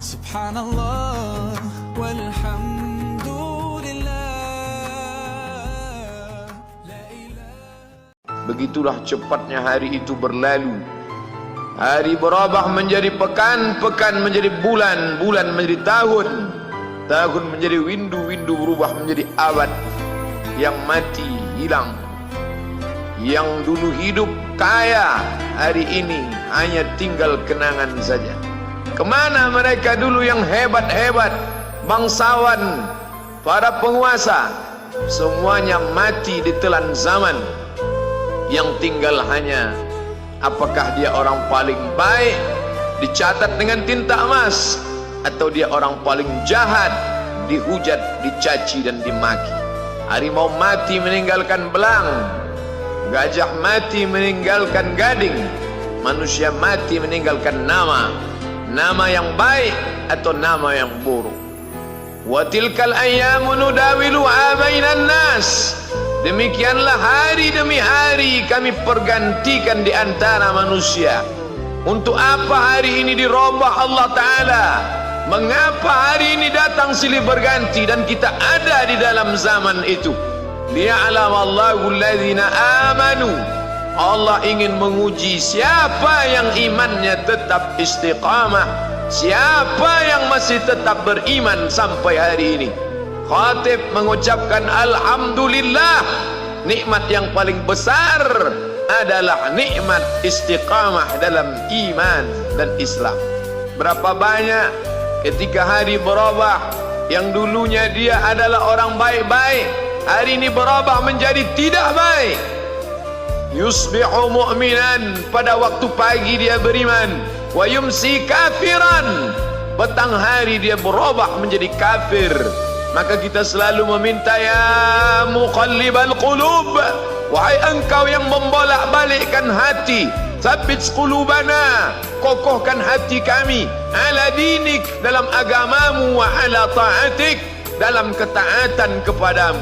Subhanallah walhamdulillah. Begitulah cepatnya hari itu berlalu. Hari berubah menjadi pekan, pekan menjadi bulan, bulan menjadi tahun, tahun menjadi windu, windu berubah menjadi abad. Yang mati hilang, yang dulu hidup kaya, hari ini hanya tinggal kenangan saja. Kemana mereka dulu yang hebat-hebat, bangsawan, para penguasa? Semuanya mati ditelan zaman. Yang tinggal hanya apakah dia orang paling baik, dicatat dengan tinta emas, atau dia orang paling jahat, dihujat, dicaci dan dimaki. Harimau mati meninggalkan belang, gajah mati meninggalkan gading, manusia mati meninggalkan nama, nama yang baik atau nama yang buruk. Wa tilkal ayyamu nudawiluha bainan nas. Demikianlah hari demi hari kami pergantikan di antara manusia. Untuk apa hari ini dirubah Allah Ta'ala? Mengapa hari ini datang silih berganti dan kita ada di dalam zaman itu? Liya'lamallahu alladhina amanu. Allah ingin menguji siapa yang imannya tetap istiqamah, siapa yang masih tetap beriman sampai hari ini. Khatib mengucapkan alhamdulillah, nikmat yang paling besar adalah nikmat istiqamah dalam iman dan Islam. Berapa banyak ketika hari berubah, yang dulunya dia adalah orang baik-baik, hari ini berubah menjadi tidak baik. Yusbihu mu'minan, pada waktu pagi dia beriman, wa yumsi kafiran, petang hari dia berubah menjadi kafir. Maka kita selalu meminta, ya muqallibal qulub, wahai engkau yang membolak-balikkan hati, tsabbit qulubana, kokohkan hati kami, ala dinik, dalam agamamu, wa ala ta'atik, dalam ketaatan kepadamu.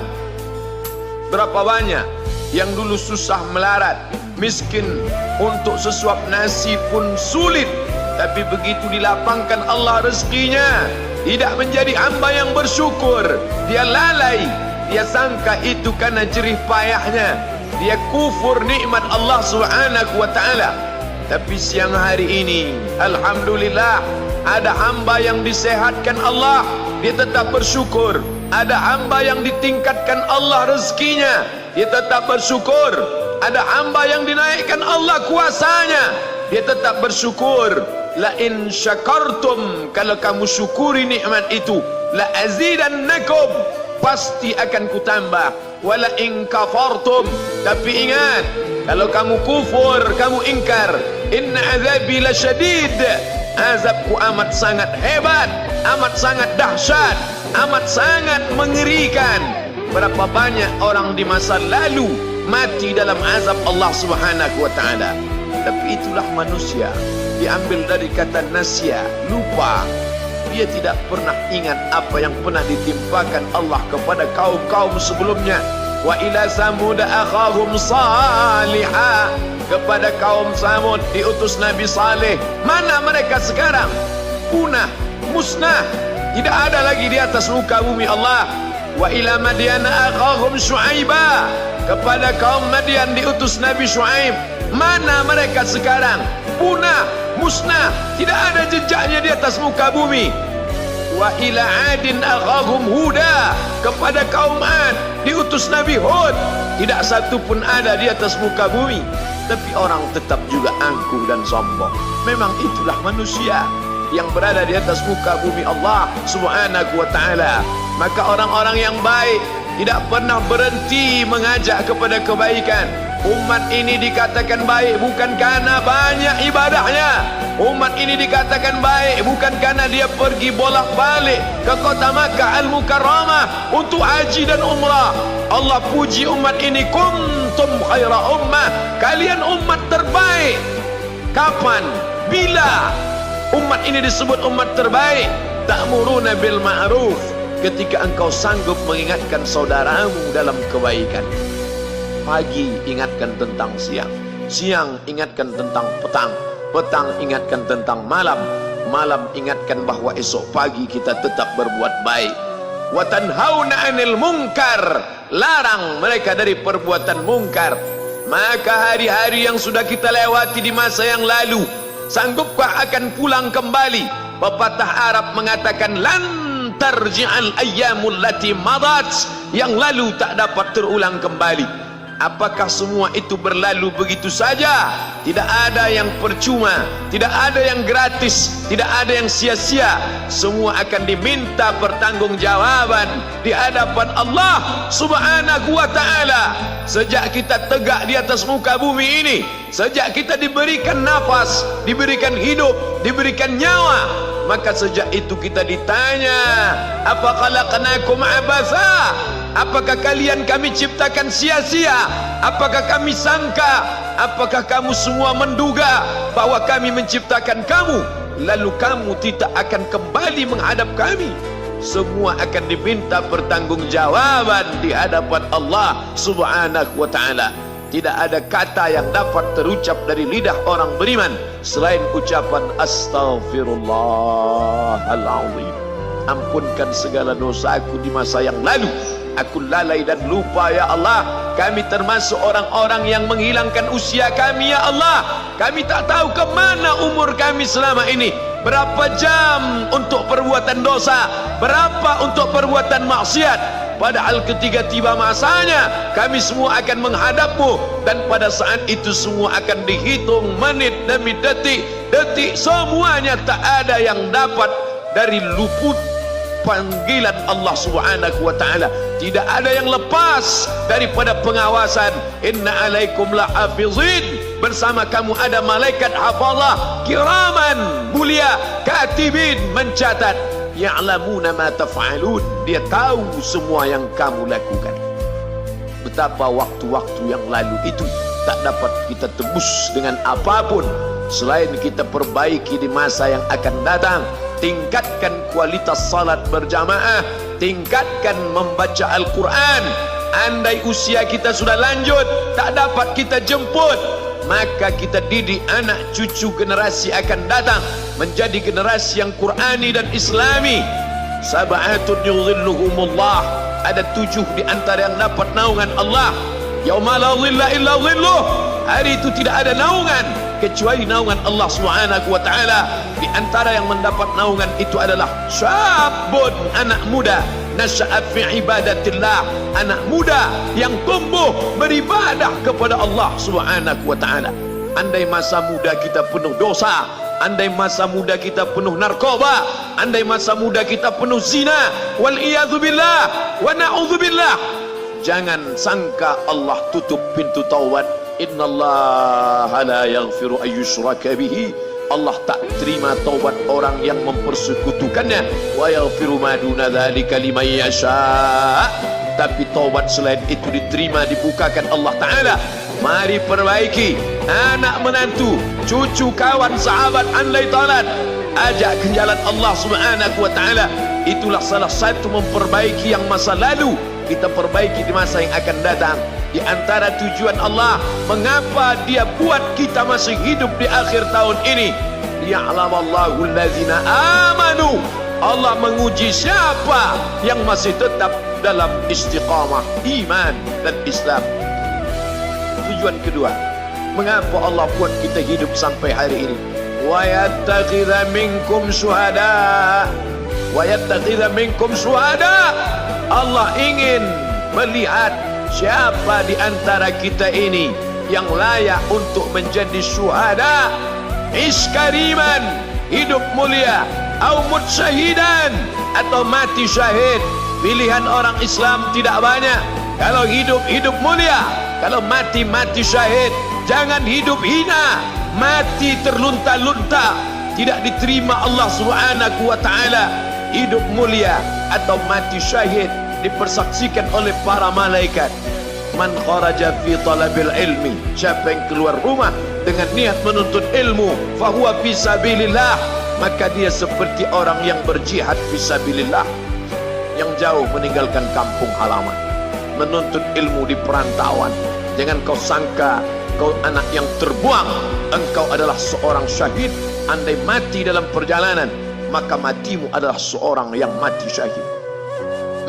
Berapa banyak yang dulu susah melarat, miskin, untuk sesuap nasi pun sulit, tapi begitu dilapangkan Allah rezekinya, tidak menjadi hamba yang bersyukur. Dia lalai, dia sangka itu karena jerih payahnya, dia kufur nikmat Allah Subhanahu wa ta'ala. Tapi siang hari ini alhamdulillah, ada hamba yang disehatkan Allah, dia tetap bersyukur. Ada hamba yang ditingkatkan Allah rezekinya, dia tetap bersyukur. Ada hamba yang dinaikkan Allah kuasanya, dia tetap bersyukur. La in syakartum, kalau kamu syukuri nikmat itu, la azidannakum, pasti akan kutambah. Wala in kafartum, tapi ingat, kalau kamu kufur, kamu ingkar, inna azabi lasyadid, azabku amat sangat hebat, amat sangat dahsyat, amat sangat mengerikan. Berapa banyak orang di masa lalu mati dalam azab Allah Subhanahu wa ta'ala. Tapi itulah manusia, diambil dari kata nasya, lupa. Dia tidak pernah ingat apa yang pernah ditimpakan Allah kepada kaum-kaum sebelumnya. Wa ila samud akhahum salihah, kepada kaum Samud diutus Nabi Saleh. Mana mereka sekarang? Punah, musnah, tidak ada lagi di atas muka bumi Allah. Wa ila Madyan akhahum Syuaiba, kepada kaum Madian diutus Nabi Syuaib. Mana mereka sekarang? Punah, musnah, tidak ada jejaknya di atas muka bumi. Wa ila Adin akhahum Huda, kepada kaum Ad diutus Nabi Hud. Tidak satu pun ada di atas muka bumi. Tapi orang tetap juga angkuh dan sombong. Memang itulah manusia yang berada di atas muka bumi Allah Subhanahu wa ta'ala. Maka orang-orang yang baik tidak pernah berhenti mengajak kepada kebaikan. Umat ini dikatakan baik bukan karena banyak ibadahnya. Umat ini dikatakan baik bukan karena dia pergi bolak-balik ke kota Makkah Al-Mukarramah untuk haji dan umrah. Allah puji umat ini, kuntum khaira ummah, kalian umat terbaik. Kapan? Bila umat ini disebut umat terbaik? Ta'muruna bil ma'ruf, ketika engkau sanggup mengingatkan saudaramu dalam kebaikan. Pagi ingatkan tentang siang, siang ingatkan tentang petang, petang ingatkan tentang malam, malam ingatkan bahwa esok pagi kita tetap berbuat baik. Wa tanhauna 'anil munkar, larang mereka dari perbuatan mungkar. Maka hari-hari yang sudah kita lewati di masa yang lalu, sanggupkah akan pulang kembali? Pepatah Arab mengatakan lan tarji'al ayyamul lati madat, yang lalu tak dapat terulang kembali. Apakah semua itu berlalu begitu saja? Tidak ada yang percuma, tidak ada yang gratis, tidak ada yang sia-sia. Semua akan diminta pertanggungjawaban di hadapan Allah Subhanahu wa ta'ala. Sejak kita tegak di atas muka bumi ini, sejak kita diberikan nafas, diberikan hidup, diberikan nyawa, maka sejak itu kita ditanya, apa khalaqnakum abatha? Apakah kalian kami ciptakan sia-sia? Apakah kami sangka? Apakah kamu semua menduga bahwa kami menciptakan kamu lalu kamu tidak akan kembali menghadap kami? Semua akan diminta pertanggungjawaban di hadapan Allah Subhanahu wa ta'ala. Tidak ada kata yang dapat terucap dari lidah orang beriman selain ucapan astaghfirullahaladzim. Ampunkan segala dosaku di masa yang lalu. Aku lalai dan lupa ya Allah. Kami termasuk orang-orang yang menghilangkan usia kami ya Allah. Kami tak tahu ke mana umur kami selama ini. Berapa jam untuk perbuatan dosa, berapa untuk perbuatan maksiat. Padahal ketika tiba masanya, kami semua akan menghadapmu, dan pada saat itu semua akan dihitung menit demi detik. Detik semuanya tak ada yang dapat dari luput panggilan Allah Subhanahu wa ta'ala. Tidak ada yang lepas daripada pengawasan. Inna alaikum lahafizin, bersama kamu ada malaikat hafazah kiraman mulia, katibin mencatat, ya'lamuna ma taf'alun, dia tahu semua yang kamu lakukan. Betapa waktu-waktu yang lalu itu tak dapat kita tebus dengan apapun selain kita perbaiki di masa yang akan datang. Tingkatkan kualitas salat berjamaah, tingkatkan membaca Al-Quran. Andai usia kita sudah lanjut, tak dapat kita jemput, maka kita didik anak cucu generasi akan datang menjadi generasi yang Qurani dan Islami. Sab'atun yudhilluhumullah, ada 7 di antara yang dapat naungan Allah. Yauma la dhilla illa dhilluh, hari itu tidak ada naungan kecuali naungan Allah Subhanahu wa ta'ala. Di antara yang mendapat naungan itu adalah syabun, anak muda, nasya'a fi ibadatillah, anak muda yang tumbuh beribadah kepada Allah Subhanahu wa ta'ala. Andai masa muda kita penuh dosa, andai masa muda kita penuh narkoba, andai masa muda kita penuh zina, wal iyadzubillah wa na'udzubillah, jangan sangka Allah tutup pintu taubat. Innallaha la yaghfiru ayyushraka bihi, Allah tak terima taubat orang yang mempersekutukannya. Wa yaghfiru ma duna dzalika liman yasha, tapi taubat selain itu diterima, dibukakan Allah Ta'ala. Mari perbaiki anak menantu, cucu, kawan, sahabat, andai talat, ajak ke jalan Allah Subhanahu wa ta'ala. Itulah salah satu memperbaiki yang masa lalu, kita perbaiki di masa yang akan datang. Di antara tujuan Allah mengapa dia buat kita masih hidup di akhir tahun ini, ya'lamallahu allazina amanu, Allah menguji siapa yang masih tetap dalam istiqamah iman dan Islam. Tujuan kedua, mengapa Allah buat kita hidup sampai hari ini? Wa yattakhidha minkum syuhada, wa yattakhidha minkum syuhada, Allah ingin melihat siapa di antara kita ini yang layak untuk menjadi syuhada, iskariman, hidup mulia, au mutsyahidan, atau mati syahid. Pilihan orang Islam tidak banyak. Kalau hidup, hidup mulia. Kalau mati, mati syahid. Jangan hidup hina, mati terlunta-lunta, tidak diterima Allah Subhanahu wa ta'ala. Hidup mulia atau mati syahid dipersaksikan oleh para malaikat. Man kharaja fi talabil ilmi, siapa yang keluar rumah dengan niat menuntut ilmu, fahuwa fi sabilillah, maka dia seperti orang yang berjihad fi sabilillah, yang jauh meninggalkan kampung halaman, menuntut ilmu di perantauan. Jangan kau sangka kau anak yang terbuang, engkau adalah seorang syahid andai mati dalam perjalanan, maka matimu adalah seorang yang mati syahid.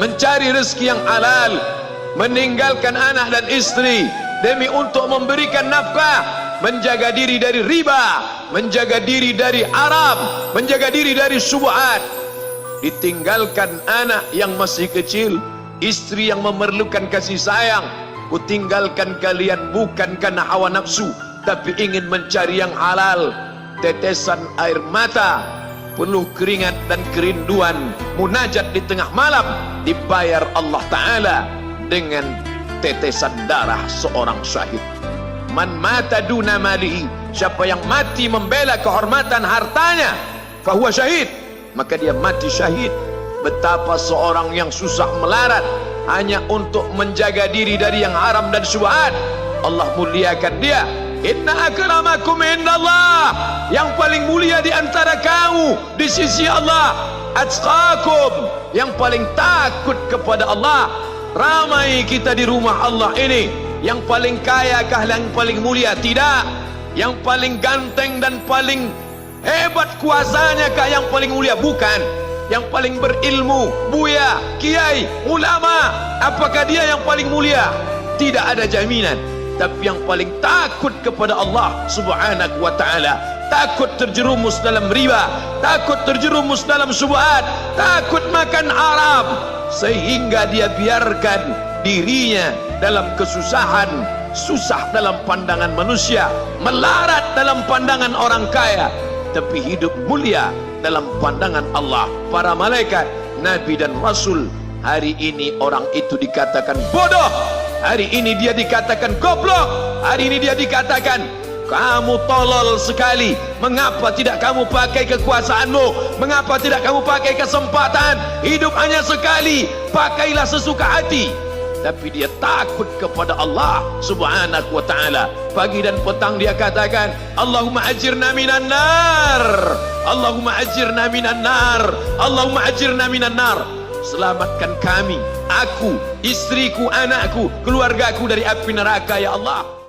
Mencari rezeki yang halal, meninggalkan anak dan istri demi untuk memberikan nafkah, menjaga diri dari riba, menjaga diri dari haram, menjaga diri dari syubhat. Ditinggalkan anak yang masih kecil, istri yang memerlukan kasih sayang. Kutinggalkan kalian bukan karena hawa nafsu, tapi ingin mencari yang halal. Tetesan air mata, penuh keringat dan kerinduan, munajat di tengah malam, dibayar Allah Ta'ala dengan tetesan darah seorang syahid. Man mata duna malihi, siapa yang mati membela kehormatan hartanya, fahuwa syahid, maka dia mati syahid. Betapa seorang yang susah melarat hanya untuk menjaga diri dari yang haram dan syubhat, Allah muliakan dia. Inna akramakum indallah, yang paling mulia di antara kamu di sisi Allah, atqakum, yang paling takut kepada Allah. Ramai kita di rumah Allah ini, yang paling kaya kah yang paling mulia? Tidak. Yang paling ganteng dan paling hebat kuasanya kah yang paling mulia? Bukan. Yang paling berilmu, buya, kiai, ulama, apakah dia yang paling mulia? Tidak ada jaminan. Tapi yang paling takut kepada Allah Subhanahu wa ta'ala, takut terjerumus dalam riba, takut terjerumus dalam syubhat, takut makan haram, sehingga dia biarkan dirinya dalam kesusahan, susah dalam pandangan manusia, melarat dalam pandangan orang kaya, tapi hidup mulia dalam pandangan Allah, para malaikat, nabi dan rasul. Hari ini orang itu dikatakan bodoh, hari ini dia dikatakan goblok, hari ini dia dikatakan kamu tolol sekali. Mengapa tidak kamu pakai kekuasaanmu? Mengapa tidak kamu pakai kesempatan? Hidup hanya sekali, pakailah sesuka hati. Tapi dia takut kepada Allah Subhanahu wa ta'ala. Pagi dan petang dia katakan, Allahumma ajirna minan nar, Allahumma ajirna minan nar, Allahumma ajirna minan nar. Selamatkan kami, aku, istriku, anakku, keluargaku dari api neraka ya Allah.